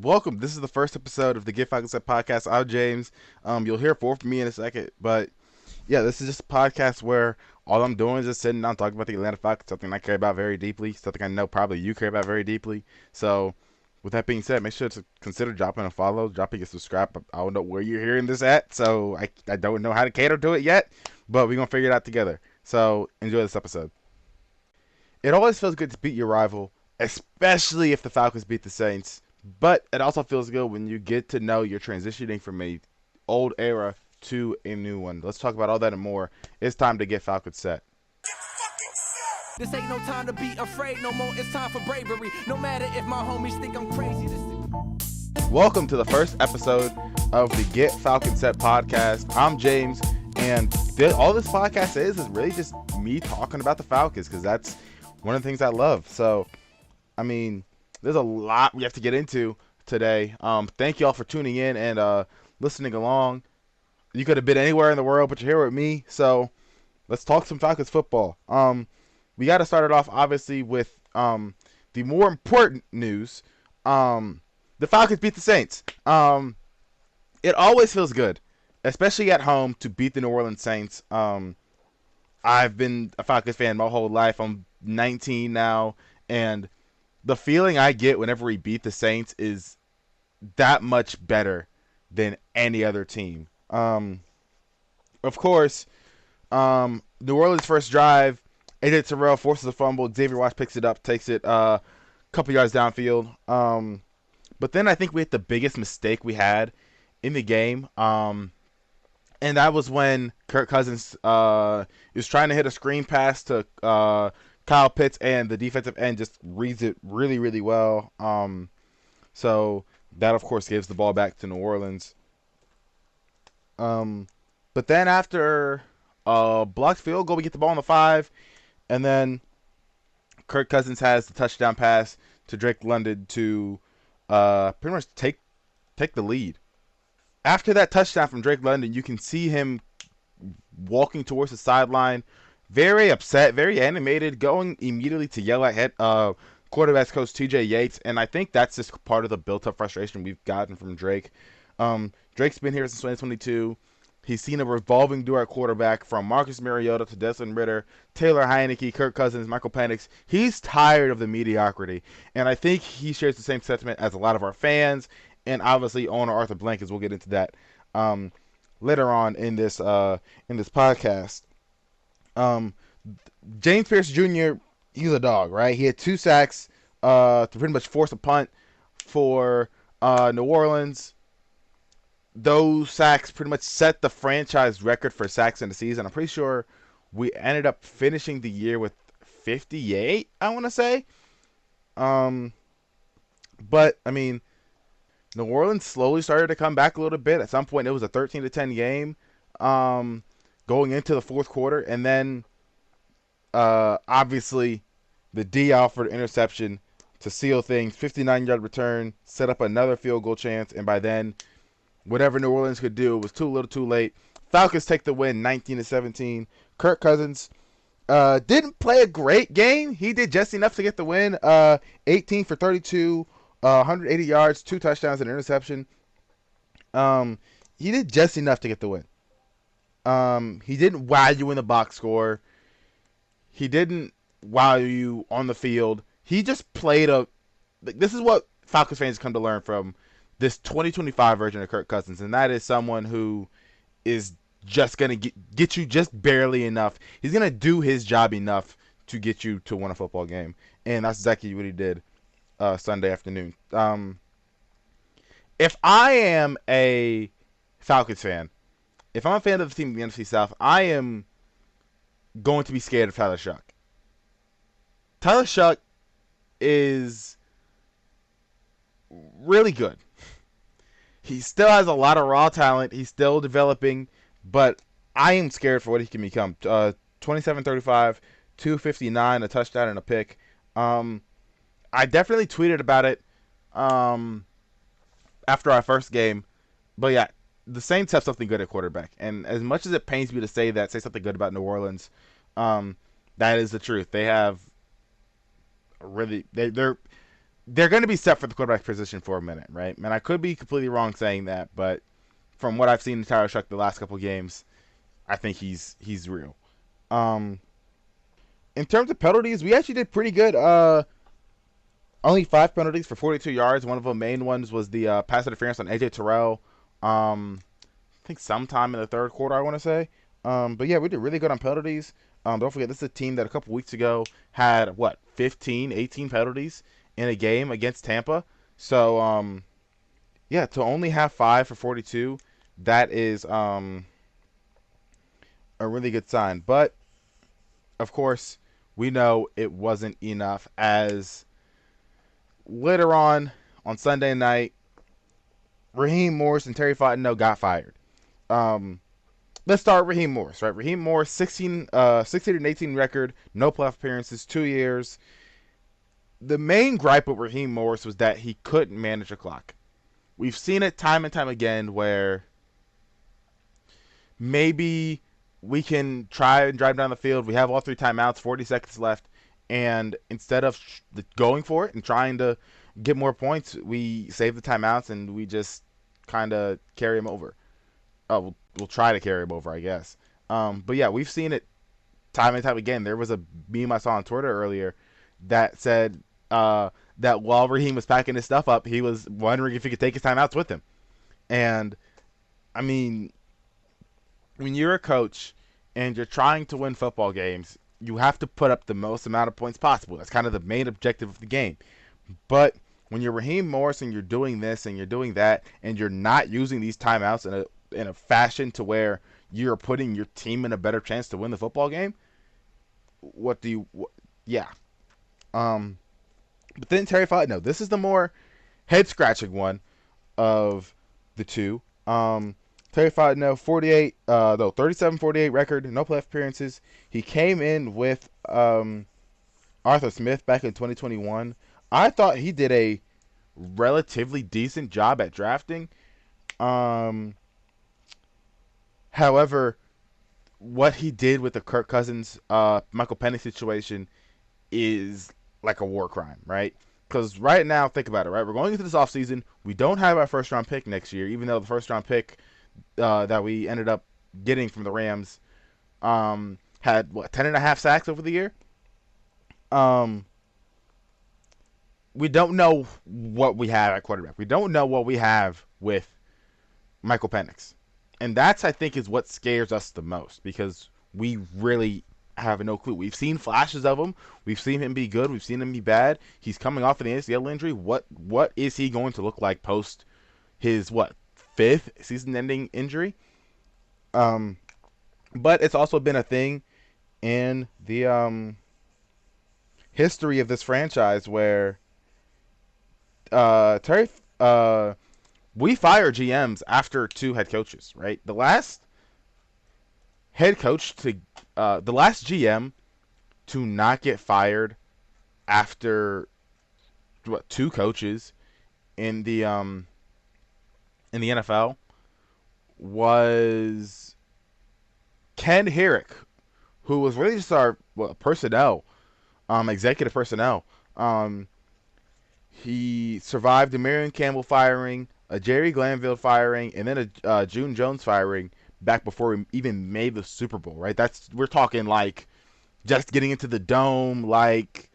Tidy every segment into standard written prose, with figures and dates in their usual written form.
welcome. This is the first episode of the Get Falcon Set podcast. I'm James. You'll hear more from me in a second, but yeah, this is just a podcast where all I'm doing is just sitting down talking about the Atlanta Falcons, something I care about very deeply, something I know probably you care about very deeply. So, with that being said, make sure to consider dropping a follow, dropping a subscribe. I don't know where you're hearing this at, so I don't know how to cater to it yet, but we're gonna figure it out together. So, enjoy this episode. It always feels good to beat your rival, especially if the Falcons beat the Saints. But it also feels good when you get to know you're transitioning from a old era to a new one. Let's talk about all that and more. It's time to get Falcon set. This ain't no time to be afraid no more. It's time for bravery. No matter if my homies think I'm crazy. Welcome to the first episode of the Get Falcon Set podcast. I'm James, and all this podcast is really just me talking about the Falcons because that's one of the things I love. So, I mean, there's a lot we have to get into today. Thank you all for tuning in and listening along. You could have been anywhere in the world, but you're here with me. So let's talk some Falcons football. We got to start it off, obviously, with the more important news. The Falcons beat the Saints. It always feels good, especially at home, to beat the New Orleans Saints. I've been a Falcons fan my whole life. I'm 19 now, and the feeling I get whenever we beat the Saints is that much better than any other team. Of course, New Orleans' first drive, AJ Terrell forces a fumble. Xavier Watts picks it up, takes it a couple yards downfield. But then I think we hit the biggest mistake we had in the game. And that was when Kirk Cousins was trying to hit a screen pass to Kyle Pitts, and the defensive end just reads it really, really well. So that, of course, gives the ball back to New Orleans. But then after a blocked field goal, we get the ball on the 5, and then Kirk Cousins has the touchdown pass to Drake London to pretty much take the lead. After that touchdown from Drake London, you can see him walking towards the sideline, very upset, very animated, going immediately to yell at quarterback's coach TJ Yates, and I think that's just part of the built-up frustration we've gotten from Drake. Drake's been here since 2022. He's seen a revolving door at quarterback from Marcus Mariota to Desmond Ridder, Taylor Heineke, Kirk Cousins, Michael Penix. He's tired of the mediocrity, and I think he shares the same sentiment as a lot of our fans, and obviously owner Arthur Blank, as we'll get into that later on in this podcast. James Pierce Jr., he's a dog, right? He had 2 sacks to pretty much force a punt for New Orleans. Those sacks pretty much set the franchise record for sacks in the season. I'm pretty sure we ended up finishing the year with 58, I want to say. But, I mean, New Orleans slowly started to come back a little bit. At some point, it was a 13-10 game going into the fourth quarter. And then, obviously, the D Alford interception to seal things. 59-yard return, set up another field goal chance. And by then, whatever New Orleans could do, it was too little too late. Falcons take the win 19-17. Kirk Cousins didn't play a great game. He did just enough to get the win. 18 for 32, 180 yards, 2 touchdowns, and an interception. He did just enough to get the win. He didn't wow you in the box score. He didn't wow you on the field. He just played this is what Falcons fans come to learn from this 2025 version of Kirk Cousins, and that is someone who is just going to get you just barely enough. He's going to do his job enough to get you to win a football game, and that's exactly what he did Sunday afternoon. If I am a Falcons fan, if I'm a fan of the team in the NFC South, I am going to be scared of Tyler Shuck. Tyler Shuck is really good. He still has a lot of raw talent. He's still developing, but I am scared for what he can become. 27-35, 259, a touchdown and a pick. I definitely tweeted about it after our first game. But yeah, the Saints have something good at quarterback. And as much as it pains me to say something good about New Orleans, that is the truth. They have they're they're going to be set for the quarterback position for a minute, right? And I could be completely wrong saying that, but from what I've seen in Tyler Shuck the last couple games, I think he's real. Um, in terms of penalties, we actually did pretty good. Only 5 penalties for 42 yards. One of the main ones was the pass interference on AJ Terrell. I think sometime in the third quarter, I want to say. But yeah, we did really good on penalties. Don't forget, this is a team that a couple weeks ago had, 15, 18 penalties in a game against Tampa. So, yeah, to only have 5 for 42, that is a really good sign. But, of course, we know it wasn't enough, as later on Sunday night, Raheem Morris and Terry Fontenot got fired. Let's start with Raheem Morris, right? Raheem Morris, 16 and 18 record, no playoff appearances, 2 years. The main gripe with Raheem Morris was that he couldn't manage a clock. We've seen it time and time again where maybe we can try and drive down the field. We have all 3 timeouts, 40 seconds left, and instead of going for it and trying to get more points, we save the timeouts and we just kind of carry him over. We'll try to carry him over, I guess. But yeah, we've seen it time and time again. There was a meme I saw on Twitter earlier that said that while Raheem was packing his stuff up, he was wondering if he could take his timeouts with him. And I mean, when you're a coach and you're trying to win football games, you have to put up the most amount of points possible. That's kind of the main objective of the game. But when you're Raheem Morris and you're doing this and you're doing that and you're not using these timeouts in a fashion to where you're putting your team in a better chance to win the football game, yeah. But then Terry Fontenot, this is the more head scratching one of the two. Terry Fontenot, 37-48 record, no playoff appearances. He came in with Arthur Smith back in 2021. I thought he did a relatively decent job at drafting. However, what he did with the Kirk Cousins, Michael Penix situation is like a war crime, right? Because right now, think about it, right? We're going into this offseason. We don't have our first-round pick next year, even though the first-round pick that we ended up getting from the Rams had, 10.5 sacks over the year? We don't know what we have at quarterback. We don't know what we have with Michael Penix. And that's, I think, is what scares us the most, because we really have no clue. We've seen flashes of him. We've seen him be good. We've seen him be bad. He's coming off an ACL injury. What is he going to look like post his, 5th season-ending injury? But it's also been a thing in the history of this franchise where we fire GMs after 2 head coaches, right? The last GM to not get fired after 2 coaches in the NFL was Ken Herrick, who was really just our personnel, executive personnel. He survived a Marion Campbell firing, a Jerry Glanville firing, and then a June Jones firing back before we even made the Super Bowl, right? We're talking like just getting into the dome, like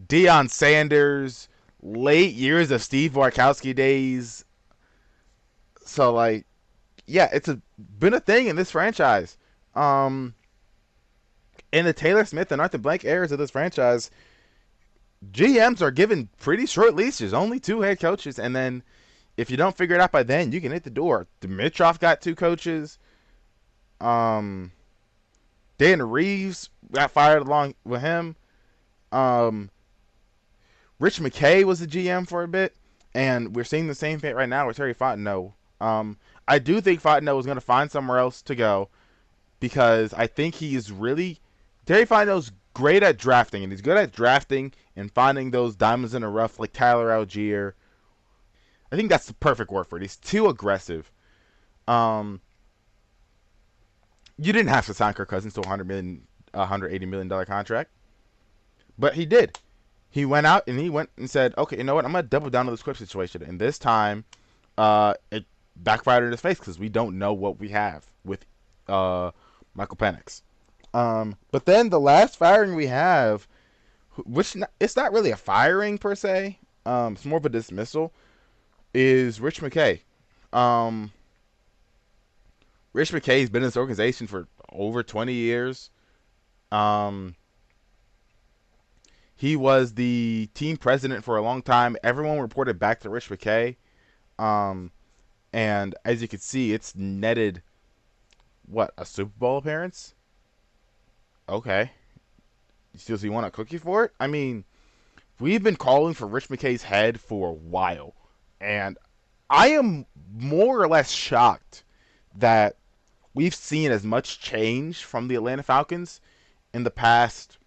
Deion Sanders, late years of Steve Bartkowski days. So yeah, it's been a thing in this franchise. In the Taylor Smith and Arthur Blank eras of this franchise, GMs are given pretty short leashes, only 2 head coaches, and then if you don't figure it out by then, you can hit the door. Dimitroff got 2 coaches. Dan Reeves got fired along with him. Rich McKay was the GM for a bit, and we're seeing the same thing right now with Terry Fontenot. I do think Fontenot is going to find somewhere else to go, because I think he is really Terry Fontenot's great at drafting, and he's good at drafting and finding those diamonds in the rough like Tyler Algier. I think that's the perfect word for it. He's too aggressive. You didn't have to sign Kirk Cousins to $180 million contract, but he did. he went out and he went and said, okay, you know what? I'm going to double down on this Quipp situation. And this time, it backfired in his face because we don't know what we have with Michael Penix. But then the last firing we have, which it's not really a firing per se, it's more of a dismissal, is Rich McKay. Rich McKay's been in this organization for over 20 years. He was the team president for a long time. Everyone reported back to Rich McKay. And as you can see, it's netted, what, a Super Bowl appearance? Okay. So you want a cookie for it? I mean, we've been calling for Rich McKay's head for a while. And I am more or less shocked that we've seen as much change from the Atlanta Falcons in the past,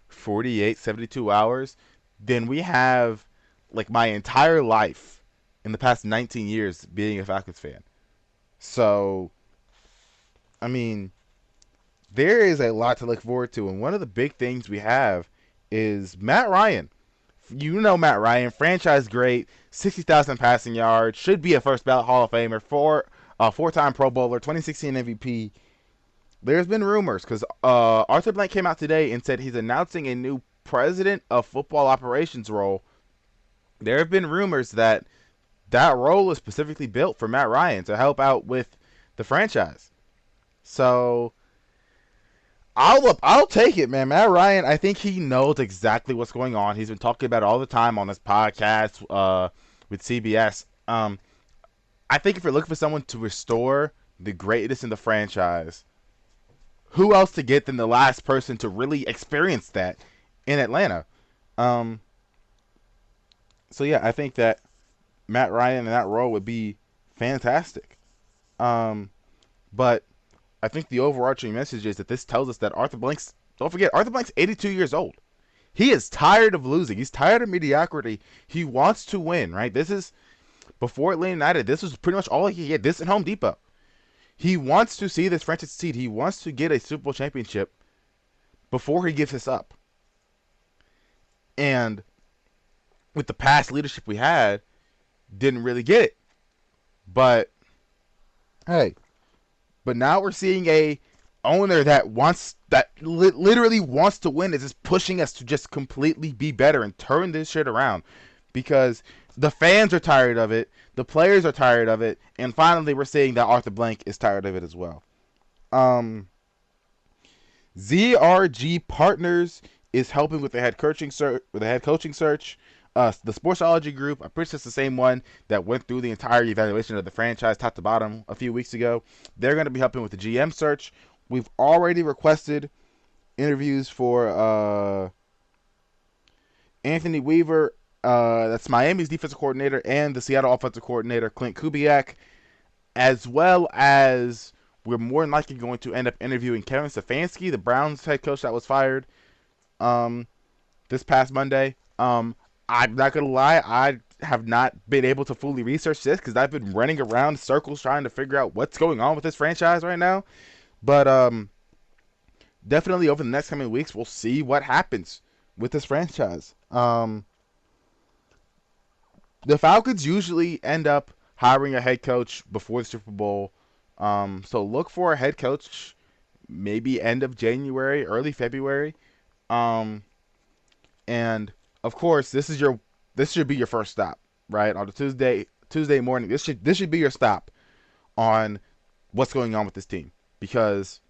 48, 72 hours than we have, like, my entire life in the past 19 years being a Falcons fan. So, I mean, there is a lot to look forward to. And one of the big things we have is Matt Ryan. You know Matt Ryan, franchise great, 60,000 passing yards, should be a first ballot Hall of Famer, four-time Pro Bowler, 2016 MVP. There's been rumors because Arthur Blank came out today and said he's announcing a new president of football operations role. There have been rumors that that role is specifically built for Matt Ryan to help out with the franchise. So I'll take it, man. Matt Ryan, I think he knows exactly what's going on. He's been talking about it all the time on his podcast with CBS. I think if you're looking for someone to restore the greatness in the franchise, who else to get than the last person to really experience that in Atlanta? So yeah, I think that Matt Ryan in that role would be fantastic. But I think the overarching message is that this tells us that don't forget, Arthur Blank's 82 years old. He is tired of losing. He's tired of mediocrity. He wants to win, right? This is, before Atlanta United, this was pretty much all he could get. This and Home Depot. He wants to see this franchise succeed. He wants to get a Super Bowl championship before he gives this up. And with the past leadership we had, didn't really get it. But hey, but now we're seeing a owner that literally wants to win, is just pushing us to just completely be better and turn this shit around, because the fans are tired of it, the players are tired of it, and finally we're seeing that Arthur Blank is tired of it as well. ZRG Partners is helping with the head coaching search. The Sportsology Group, I'm pretty sure it's the same one that went through the entire evaluation of the franchise top to bottom a few weeks ago. They're going to be helping with the GM search. We've already requested interviews for Anthony Weaver, that's Miami's defensive coordinator, and the Seattle offensive coordinator, Clint Kubiak, as well as we're more than likely going to end up interviewing Kevin Stefanski, the Browns head coach that was fired this past Monday. I'm not going to lie, I have not been able to fully research this because I've been running around in circles trying to figure out what's going on with this franchise right now. But definitely over the next coming weeks, we'll see what happens with this franchise. The Falcons usually end up hiring a head coach before the Super Bowl. So look for a head coach maybe end of January, early February. And of course, this should be your first stop, right? On the Tuesday morning. This should be your stop on what's going on with this team, because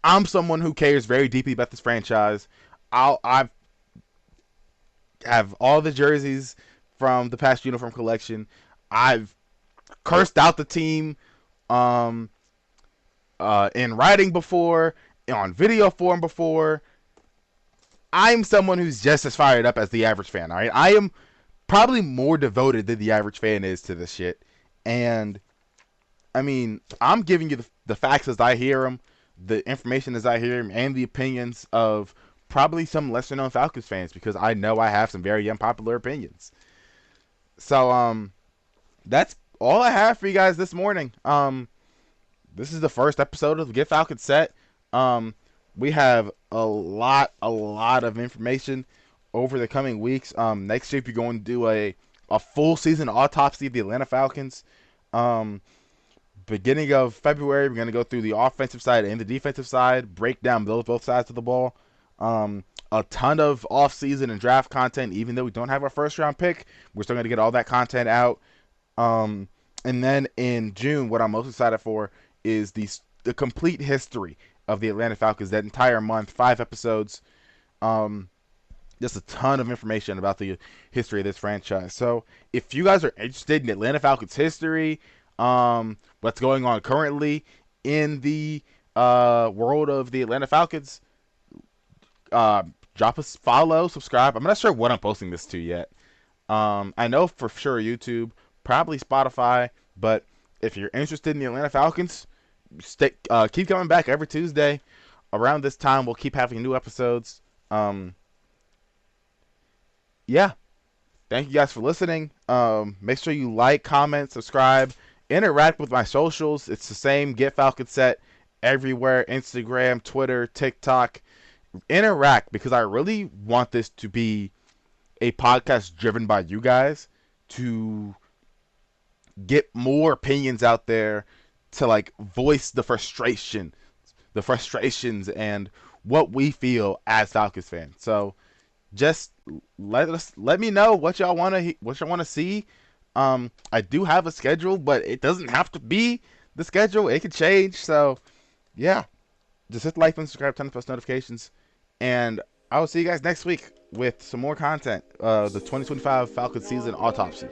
I'm someone who cares very deeply about this franchise. I have all the jerseys from the past uniform collection. I've cursed out the team in writing before, on video form before. I'm someone who's just as fired up as the average fan, all right? I am probably more devoted than the average fan is to this shit. And, I mean, I'm giving you the facts as I hear them, the information as I hear them, and the opinions of probably some lesser-known Falcons fans, because I know I have some very unpopular opinions. So, that's all I have for you guys this morning. This is the first episode of Get Falcon Set. we have a lot of information over the coming weeks. Next week we're going to do a full season autopsy of the Atlanta Falcons. Beginning of February, we're going to go through the offensive side and the defensive side, break down both sides of the ball. A ton of off-season and draft content. Even though we don't have our first-round pick, we're still going to get all that content out. And then in June, what I'm most excited for is the complete history of the Atlanta Falcons. That entire month, 5 episodes. Just a ton of information about the history of this franchise. So if you guys are interested in Atlanta Falcons history, what's going on currently in the world of the Atlanta Falcons, drop us follow, subscribe. I'm not sure what I'm posting this to yet. I know for sure YouTube, probably Spotify, but if you're interested in the Atlanta Falcons, keep coming back every Tuesday. Around this time, we'll keep having new episodes. Yeah. Thank you guys for listening. Make sure you like, comment, subscribe, interact with my socials. It's the same, Get Falcon Set, everywhere: Instagram, Twitter, TikTok. Interact, because I really want this to be a podcast driven by you guys, to get more opinions out there, to like voice the frustrations and what we feel as Falcons fans. So just let me know what y'all want to see. I do have a schedule, but it doesn't have to be the schedule. It could change. So yeah, just hit like and subscribe, turn on post notifications, and I will see you guys next week with some more content. The 2025 Falcons season autopsy.